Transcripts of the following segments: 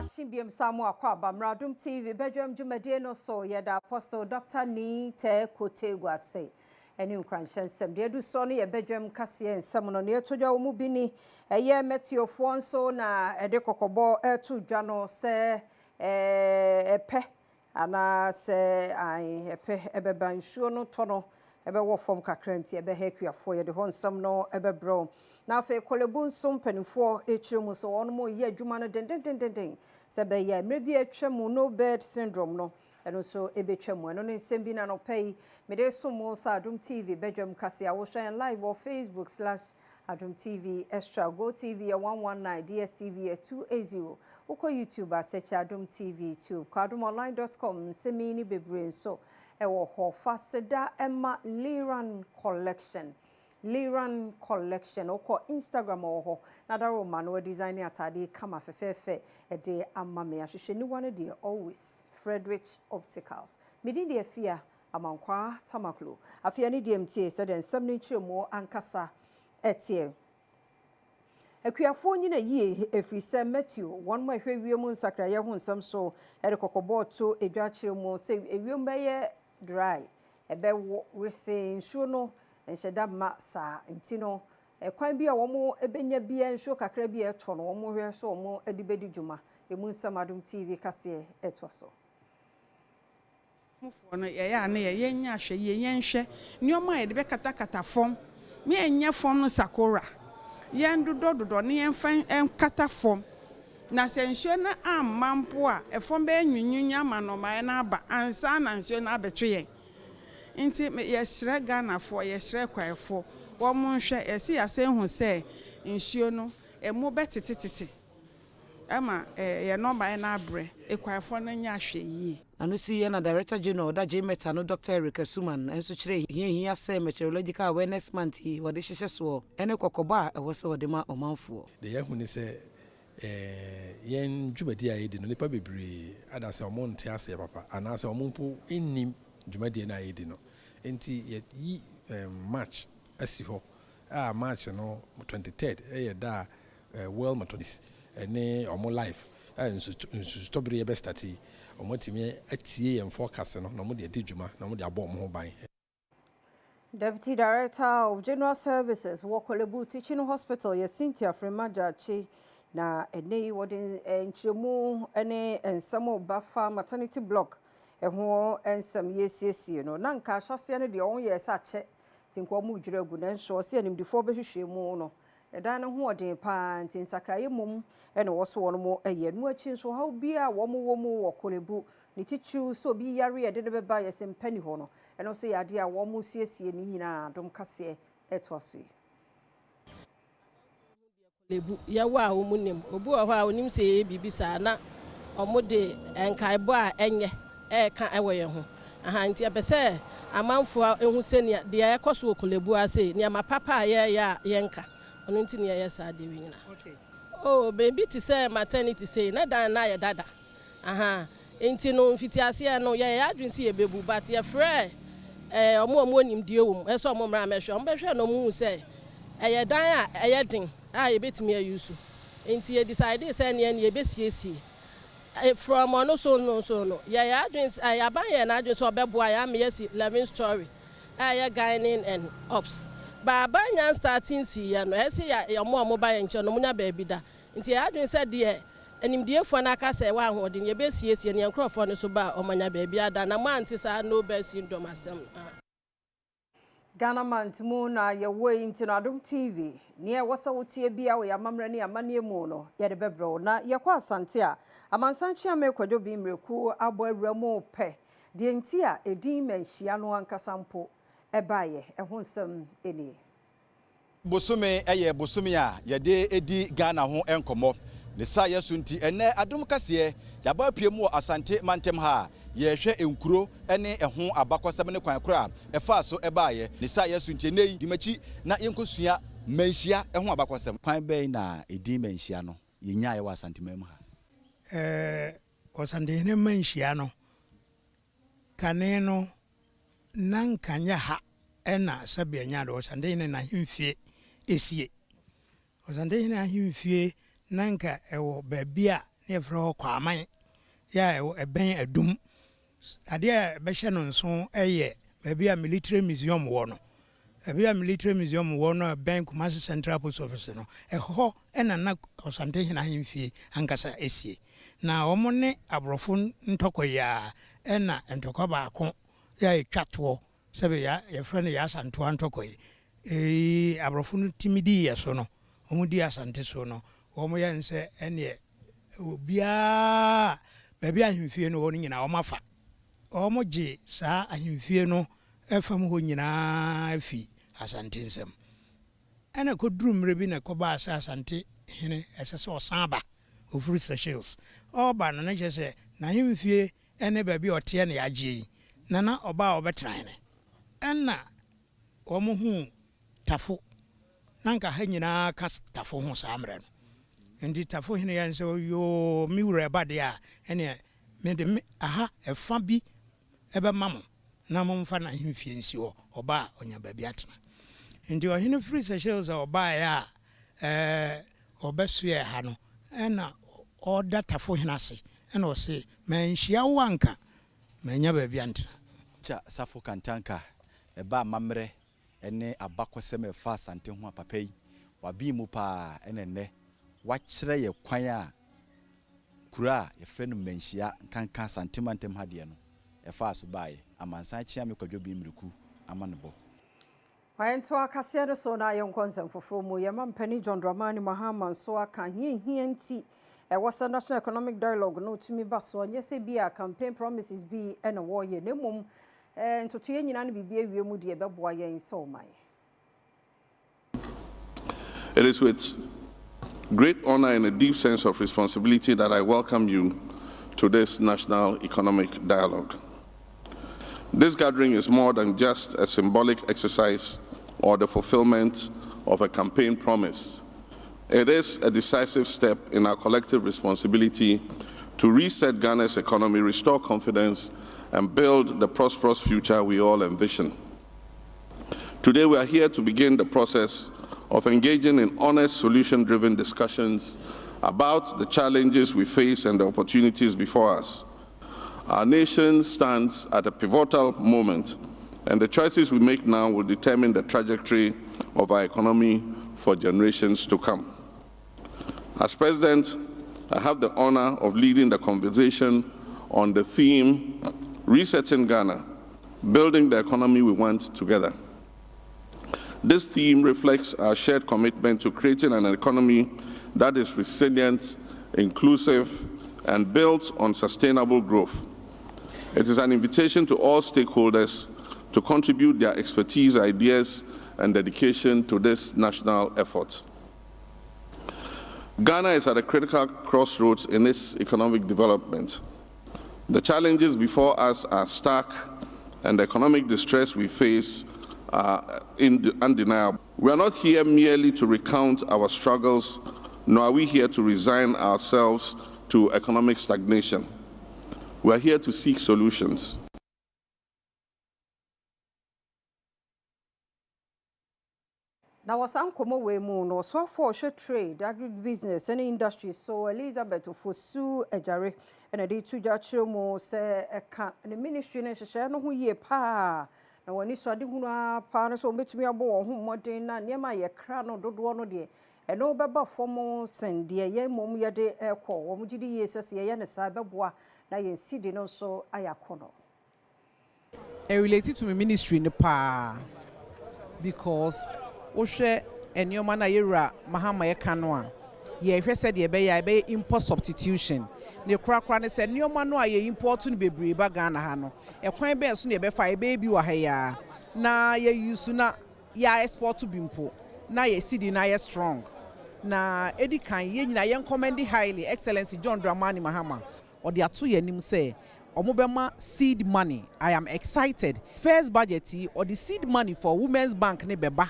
Wachimbiam Samu Akwaba, Adom TV, Badwam Jumadeno so yeda Apostle Dr. Ni Te Kotegwa say. Any uncranshan sem dear do sonny a Badwam Cassia and someone near to your mubini, a year met your phone so na a decocobo air to Jano say a pe, and say I a pe ebeban sure no tono. Ebe wo fom kakrenti ebe hekua fo ye de honsam no ebe bro na fe kolebun som panifo echiremu so ono mo ye adwuma no den se be ye mrebi atwam no bed syndrome no eno so ebe twam eno ne nsem bi na no pay me de so mo sa Adom TV Badwam kase a wo hwan live on Facebook/Adom TV Extra Go TV 119 DSTV 280 uko YouTube a search Adom TV 2 kadomonline.com semini bebre so ewo ho faseda Emma Liran collection oko Instagram oho na daro man we design atade kama fefefe e de amma me ahwehwe ni one de always Frederick Opticals midin de afia amankwa tamaklo afia ni DMT said en samni chemo ankasa etie Ekuafo nyina yie efrise Matthew one mo hwe wiemu nsakra ye ho nsam so e de kokobo to edwa chiremu se ewiemu beye dry ebe we say nsuo no enhyeda ma sa ntino kwan bia wo mo ebenya bia nsuo kakra bia eto no wo mo hwe so wo mo adibedi dwuma emu nsam Adom TV kase eto so mufo no ye ya na ye nya hwe ye yenhwe nioma ye de be kata fom me enya fom no sakora ye ndododo ne yenfan enkata fom na sensuo na amampo a efom be nwunwunya manomai na aba ansa na nsuo na abetwe nti ye sre Ganafo ye sre kwaefo wo mo nhwe esi ase hu se nsuo no emu betetete ama ye nomai na abre ekwaefo no nya hwe yi anu si na Director General da Jemeta no Dr. Eric Suman enso kire hia say meteorological awareness month wo de hyehye so ene kokoba e wo se wo de ma omanfo de ye hu ni se yen dwumadi ayi di no nipa bebre adase omonte ase papa anase omompo ennim dwumadi na ayi di no enti yi march asi ho march no 23rd ye da well methodist ene omo life nso stobri ye best ati omotimi atie yem forecast no no mo de dwuma no mo de abom ho ban. Deputy Director of General Services Wokolebu Teaching Hospital Cynthia Fremajachi na ene wodin enchemu ene ensamo bafa maternity block eho ensam yesiesie no na nka ahwase ne de on yesa che tinko mu dwiragu na nso se animdifo behwehwe mu no edan no ho odin pa ntin sakraye mum ene woso wono mo eye nu achi nso ha bia wo mu Wokolebu ni tichu so bi yare ede ne beba yesem pani ho no eno so yade a wo mu siesie ni nyina Adom kase etwaso lebu ya wa omunim obu ho a onim se bibisa na omode enkaebo a enye ka ewoye ho aha nti abese amanfo ehu se ne de ekoso Wokolebu ase ne amapapa ye nka ono nti ne ye sa de winyina okay oh baby ti say maternity say na dan na ye dada aha nti no mfiti ase no ye adwin se ye bebu but ye frɛ omo nim die wom eso omo mra mehwe omo behwe no mu se eye dan a eye din ye betimi ayusu enti ye decide say ne ye besiesie from ono so no ye adwin aban ye na adwin so obeboa ya me yesi 11 story ye gaining and ops baba nyan starting si ye no ese ya omo ba ye nche no munya ba bida nti ye adwin say de animdiefo na aka say wa hodin ye besiesie ne nkrofo no so ba omanya ba bia da na manti sa no ba syndrome asem Ghana mantumu na ye way into Adom TV ne wasa wotie bia wo ya mamre ne amane mu no ye de bebro na ye kwa asante a amansanchi amekwadwo bi mreku abo awuramu pe de nti a edin manhyia no ankasampo ebaye eho nsam eni bosome eye bosome a ye de edi Ghana ho enkomo ne sa yesunti ene Adom kase ya ba pie mu asante mantem ha ye hwe enkuro ene eho abakosem ne kwan kora efa so ebaye ne sa yesunti nei dimachi na yenkosua manhyia eho abakosem kwan be na edi manhyia no ye nya ye wa asante mam ha osande ne manhyia no kane no nankanya ha ena sabia nya do osande ne na himfie esie osande ne ahimfie nanka ewo babia ne fro kwa aman ya eben adum ade a behye no nso eye baabi a military museum wo no baabi a military museum wo no ben Kumasi Central Post Office no ho na Osante hina hemfie ankasa esie na omo ne abrofo ntokoya na ntokwa baako ya etwato sebe ya friend ya Santo antokoyi abrofo no timidi ye so no omo di Asante so no omo ya nse ene obia baabi ahemfie no wo nyina omo afa omo gi saa ahemfie no efam ho nyina afi Asante nsem ana koduru mre bi na koba Asante hene esese osaba ofuru Seychelles oba na je na ahemfie ene baabi ote na yagie na oba obetran ne enna omo hu tafo nanka ha nyina ka tafo ho saa mre no ndi tafo hene ya nse yo mi wura bade a ene me de aha efa bi ebe mamo na momfa na hemfie nsi ho oba onya baabi atena ndi ohene free Seychelles oba ya obesue ha no ena oda tafo hene ase ena o se manhia wanka manya baabi antena cha safo kantanka eba mamre ene abakosem efa Asante ho apapai wabi mu pa enenne wakyere ye kwan a kura ye frɛ no Manhyia kanka Asante mantem hade no efa so bae amansan chia me kwadwo bi mriku amanebo Waento akase no so na yonkonsem foforo mu ye mampani John Dramani Mahama so aka hianti was a national economic dialogue no to me baso yes be a campaign promises be and a war ye nemum and to nyina no bibia wiemu de beboa ye so mai. It is with great honor and a deep sense of responsibility that I welcome you to this national economic dialogue. This gathering is more than just a symbolic exercise or the fulfillment of a campaign promise. It is a decisive step in our collective responsibility to reset Ghana's economy, restore confidence, and build the prosperous future we all envision. Today we are here to begin the process of engaging in honest, solution-driven discussions about the challenges we face and the opportunities before us. Our nation stands at a pivotal moment, and the choices we make now will determine the trajectory of our economy for generations to come. As President, I have the honor of leading the conversation on the theme, Resetting Ghana, Building the Economy We Want Together. This theme reflects our shared commitment to creating an economy that is resilient, inclusive, and built on sustainable growth. It is an invitation to all stakeholders to contribute their expertise, ideas, and dedication to this national effort. Ghana is at a critical crossroads in its economic development. The challenges before us are stark, and the economic distress we face are undeniable. We are not here merely to recount our struggles, nor are we here to resign ourselves to economic stagnation. We are here to seek solutions. Now, was Uncle Way Moon or so for trade, agribusiness, and industry. So Elizabeth Fosu Ejare and a day to Jachomo say the ministry necessary no ye pa. Now, when you saw the Huna partners or met me a boy whom more day near my crown or do one day. And no baba formal send dear ye mum ya de air call, or mujidi yes as ye and a cyberboa, na ye see no so ayacono. Related to my ministry in the pa because Oshe and your man Ayera Mahama Kanoa. Ye said ye be import substitution. The crack said, New man, ye important baby bagana hano. A quaint bear soon be fire baby wa haya. Na ye use na ya export to bimpo. Na ye city na ye strong. Na Eddie can ye na young commend highly, Excellency John Dramani Mahama. Or the atu ye nim say. Omobema seed money. I am excited. First budget or the seed money for Women's Bank ne beba.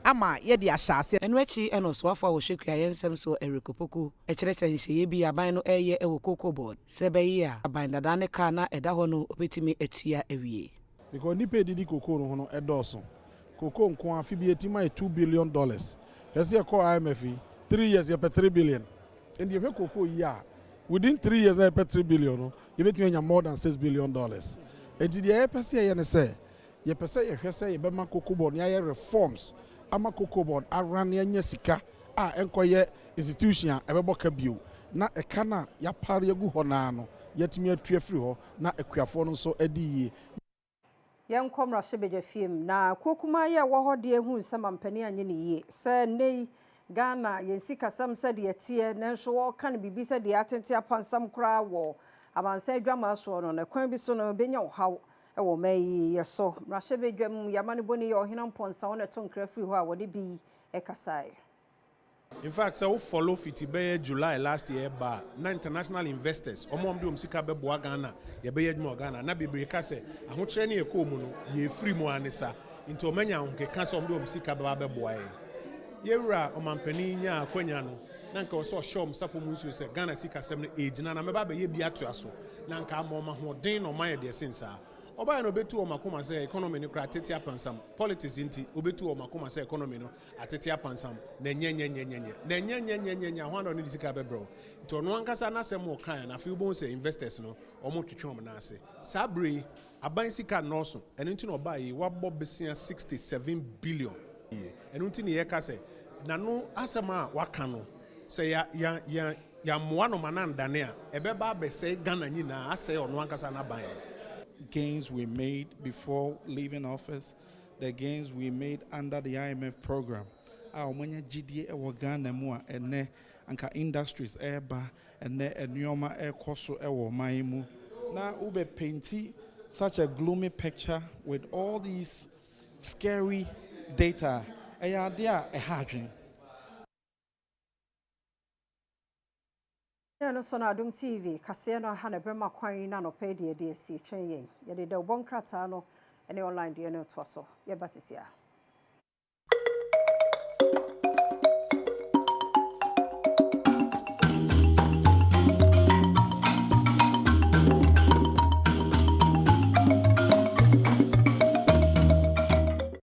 Ama ye di ashase. Enwechi eno swafa wo hwekua yensem so erikopoku. Ekyerete nhye bi aban no eye ewo cocoa board. Sebe yi a aban dada ne ka na eda ho no obetimi atua awie. Because nipa didi cocoa no ho edoso. Cocoa nko afi bi etima $2 billion. Yesi e call IMF 3 years ye pe $3 billion. And ye hwe cocoa yi a within 3 years na pay $3 billion you bet me more than $6 billion. And the air per se you say ye per se you say you be ma cocoa board ya reforms ama cocoa board aran ya sika enkoye institution e be boka bio na e kana ya pare gu ho na no yetimi atue free ho na akuafo no so adi Yan komra shebeje film na kokuma ye wo hode ehu nsama mpani anye ne yie se nei Ghana yensika sam se de tie nanso wo kan bibi se de atente apansam kra wo amansa adwama so no na kwan bi so no benya wo haw e wo mai ye so mra shebedwam yamane boni ye ohina mponsa wona to nkra free ho a wode bi e kasai. In fact, so we follow Fitibe July last year, but na international investors, omom de omsika be boa Ghana, ye be yedmo Ghana, na bibiri ka se, aho kire ne eko mu no, ye free mo anisa, into omanya ho ke ka se omde omsika be boa ye. Ye wura omampani nya akwanya no, na nka so shom sapo mu nsuo se Ghana sika sem no ejina na meba be ye bi ato aso, na nka amoma ho den no man ye de sensa. Oba no betu o makoma say economy no kra tete apansam politics inti obetu o makoma say economy no atete apansam na nyenyenyenyenyenye ho na no disika bebro to no ankasa na sem o kan na fi bo say investors no omo twetwe om na ase sabre aban sika no so eno nti no oba yi wabo besia 67 billion eno nti ne ye ka say na no asem a waka no say ya moa no manandane a ebeba be say Ghana nyina ase ono ankasa na ban gains we made before leaving office, the gains we made under the IMF program. Our manya GDA ewa Ghana mua ene anka industries eba ene enyoma ekoso ewa maimu. Na ube painti such a gloomy picture with all these scary data. Eya dia ehadwin. No so na Adom TV kase no ha na brema kwan na no pay de si twen yen ye de bonkrata no ene online de no to so ye basisia